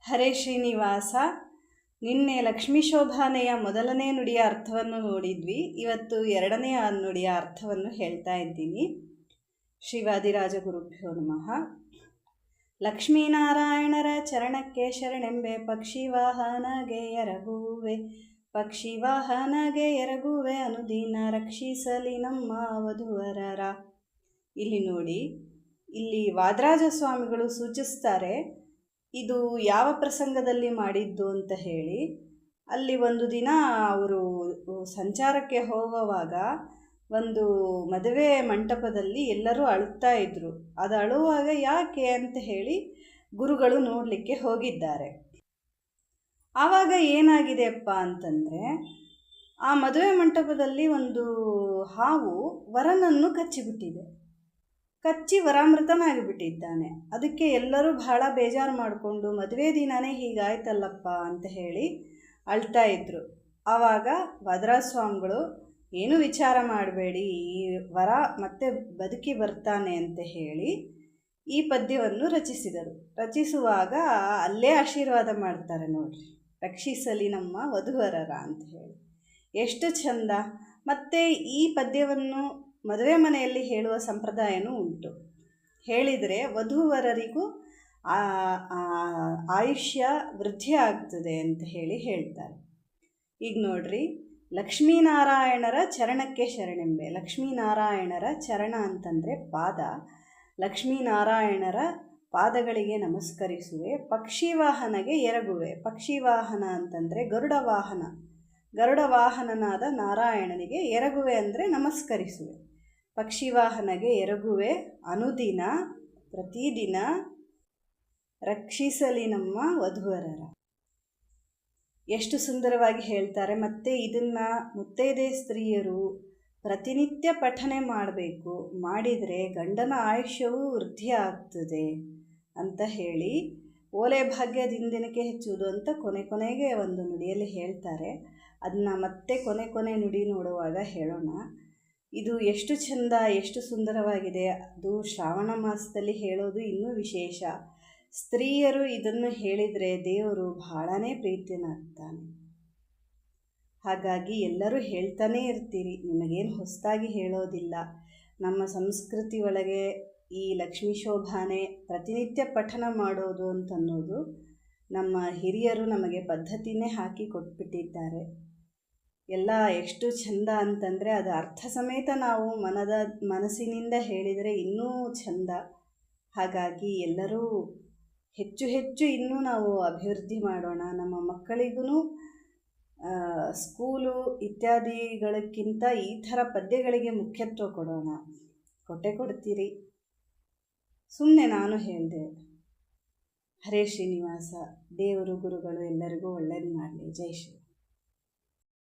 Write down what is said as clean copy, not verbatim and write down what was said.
ಹರೇ ಶ್ರೀನಿವಾಸ. ನಿನ್ನೆ ಲಕ್ಷ್ಮೀ ಶೋಭಾನೆಯ ಮೊದಲನೇ ನುಡಿಯ ಅರ್ಥವನ್ನು ನೋಡಿದ್ವಿ. ಇವತ್ತು ಎರಡನೆಯ ನುಡಿಯ ಅರ್ಥವನ್ನು ಹೇಳ್ತಾ ಇದ್ದೀನಿ. ಶ್ರೀವಾದಿರಾಜ ಗುರುಭ್ಯೋ ನಮಃ. ಲಕ್ಷ್ಮೀನಾರಾಯಣರ ಚರಣಕ್ಕೆ ಶರಣೆಂಬೆ, ಪಕ್ಷಿ ವಾಹನಗೆ ಎರಗುವೆ, ಪಕ್ಷಿ ವಾಹನಗೆ ಎರಗುವೆ, ಅನುದಿನ ರಕ್ಷಿಸಲಿ ನಮ್ಮ ವಧುವರರ. ಇಲ್ಲಿ ನೋಡಿ, ಇಲ್ಲಿ ವಾದರಾಜ ಸ್ವಾಮಿಗಳು ಸೂಚಿಸ್ತಾರೆ ಇದು ಯಾವ ಪ್ರಸಂಗದಲ್ಲಿ ಮಾಡಿದ್ದು ಅಂತ ಹೇಳಿ. ಅಲ್ಲಿ ಒಂದು ದಿನ ಅವರು ಸಂಚಾರಕ್ಕೆ ಹೋಗುವಾಗ ಒಂದು ಮದುವೆ ಮಂಟಪದಲ್ಲಿ ಎಲ್ಲರೂ ಅಳುತ್ತಾ ಇದ್ರು. ಅದು ಅಳುವಾಗ ಯಾಕೆ ಅಂತ ಹೇಳಿ ಗುರುಗಳು ನೋಡಲಿಕ್ಕೆ ಹೋಗಿದ್ದಾರೆ. ಆವಾಗ ಏನಾಗಿದೆಯಪ್ಪ ಅಂತಂದರೆ, ಆ ಮದುವೆ ಮಂಟಪದಲ್ಲಿ ಒಂದು ಹಾವು ವರನನ್ನು ಕಚ್ಚಿಬಿಟ್ಟಿದೆ. ಕಚ್ಚಿ ವರಾಮೃತನಾಗಿಬಿಟ್ಟಿದ್ದಾನೆ. ಅದಕ್ಕೆ ಎಲ್ಲರೂ ಬಹಳ ಬೇಜಾರು ಮಾಡಿಕೊಂಡು ಮದುವೆ ದಿನವೇ ಹೀಗಾಯ್ತಲ್ಲಪ್ಪ ಅಂತ ಹೇಳಿ ಅಳ್ತಾ ಇದ್ರು. ಆವಾಗ ವಾದರಾಜ ಸ್ವಾಮಿಗಳು, ಏನು ವಿಚಾರ ಮಾಡಬೇಡಿ, ಈ ವರ ಮತ್ತೆ ಬದುಕಿ ಬರ್ತಾನೆ ಅಂತ ಹೇಳಿ ಈ ಪದ್ಯವನ್ನು ರಚಿಸಿದರು. ರಚಿಸುವಾಗ ಅಲ್ಲೇ ಆಶೀರ್ವಾದ ಮಾಡ್ತಾರೆ ನೋಡ್ರಿ, ರಕ್ಷಿಸಲಿ ನಮ್ಮ ವಧುವರರ ಅಂತ ಹೇಳಿ. ಎಷ್ಟು ಚಂದ. ಮತ್ತು ಈ ಪದ್ಯವನ್ನು ಮದುವೆ ಮನೆಯಲ್ಲಿ ಹೇಳುವ ಸಂಪ್ರದಾಯನೂ ಉಂಟು. ಹೇಳಿದರೆ ವಧೂವರರಿಗೂ ಆಯುಷ್ಯ ವೃದ್ಧಿ ಆಗ್ತದೆ ಅಂತ ಹೇಳಿ ಹೇಳ್ತಾರೆ. ಈಗ ನೋಡ್ರಿ, ಲಕ್ಷ್ಮೀನಾರಾಯಣರ ಚರಣಕ್ಕೆ ಶರಣೆಂಬೆ. ಲಕ್ಷ್ಮೀನಾರಾಯಣರ ಚರಣ ಅಂತಂದರೆ ಪಾದ. ಲಕ್ಷ್ಮೀನಾರಾಯಣರ ಪಾದಗಳಿಗೆ ನಮಸ್ಕರಿಸುವೆ. ಪಕ್ಷಿವಾಹನಗೆ ಎರಗುವೆ. ಪಕ್ಷಿವಾಹನ ಅಂತಂದರೆ ಗರುಡ ವಾಹನ. ಗರುಡ ವಾಹನನಾದ ನಾರಾಯಣನಿಗೆ ಎರಗುವೆ ಅಂದರೆ ನಮಸ್ಕರಿಸುವೆ. ಪಕ್ಷಿವಾಹನಗೆ ಎರಗುವೆ, ಅನುದಿನ ಪ್ರತಿದಿನ ರಕ್ಷಿಸಲಿ ನಮ್ಮ ವಧುವರರ. ಎಷ್ಟು ಸುಂದರವಾಗಿ ಹೇಳ್ತಾರೆ. ಮತ್ತು ಇದನ್ನು ಮುತ್ತೈದೆ ಸ್ತ್ರೀಯರು ಪ್ರತಿನಿತ್ಯ ಪಠನೆ ಮಾಡಬೇಕು. ಮಾಡಿದರೆ ಗಂಡನ ಆಯುಷ್ಯವೂ ವೃದ್ಧಿ ಆಗ್ತದೆ ಅಂತ ಹೇಳಿ, ಓಲೆ ಭಾಗ್ಯ ದಿನದಿನಕ್ಕೆ ಹೆಚ್ಚುವುದು ಅಂತ ಕೊನೆಗೆ ಒಂದು ನುಡಿಯಲ್ಲಿ ಹೇಳ್ತಾರೆ. ಅದನ್ನು ಮತ್ತೆ ಕೊನೆ ನುಡಿ ನೋಡುವಾಗ ಹೇಳೋಣ. ಇದು ಎಷ್ಟು ಚಂದ, ಎಷ್ಟು ಸುಂದರವಾಗಿದೆ. ಅದು ಶ್ರಾವಣ ಮಾಸದಲ್ಲಿ ಹೇಳೋದು ಇನ್ನೂ ವಿಶೇಷ. ಸ್ತ್ರೀಯರು ಇದನ್ನು ಹೇಳಿದರೆ ದೇವರು ಬಹಳನೇ ಪ್ರೀತಿಯನಾಗ್ತಾನೆ. ಹಾಗಾಗಿ ಎಲ್ಲರೂ ಹೇಳ್ತಾನೇ ಇರ್ತೀರಿ, ನಿಮಗೇನು ಹೊಸದಾಗಿ ಹೇಳೋದಿಲ್ಲ. ನಮ್ಮ ಸಂಸ್ಕೃತಿ ಒಳಗೆ ಈ ಲಕ್ಷ್ಮೀ ಶೋಭಾನೆ ಪ್ರತಿನಿತ್ಯ ಪಠನ ಮಾಡೋದು ಅಂತನ್ನೋದು ನಮ್ಮ ಹಿರಿಯರು ನಮಗೆ ಪದ್ಧತಿನೇ ಹಾಕಿ ಕೊಟ್ಬಿಟ್ಟಿದ್ದಾರೆ. ಎಲ್ಲ ಎಷ್ಟು ಚಂದ ಅಂತಂದರೆ ಅದು ಅರ್ಥ ಸಮೇತ ನಾವು ಮನಸ್ಸಿನಿಂದ ಹೇಳಿದರೆ ಇನ್ನೂ ಚಂದ. ಹಾಗಾಗಿ ಎಲ್ಲರೂ ಹೆಚ್ಚು ಇನ್ನೂ ನಾವು ಅಭಿವೃದ್ಧಿ ಮಾಡೋಣ. ನಮ್ಮ ಮಕ್ಕಳಿಗೂ ಸ್ಕೂಲು ಇತ್ಯಾದಿಗಳಕ್ಕಿಂತ ಈ ಥರ ಪದ್ಯಗಳಿಗೆ ಮುಖ್ಯತ್ವ ಕೊಡೋಣ. ಕೊಡ್ತೀರಿ. ಸುಮ್ಮನೆ ನಾನು ಹೇಳಿದೆ. ಹರೇ ಶ್ರೀನಿವಾಸ. ದೇವರು ಗುರುಗಳು ಎಲ್ಲರಿಗೂ ಒಳ್ಳೇದು ಮಾಡಲಿ. ಜೈ ಶ್ರೀ.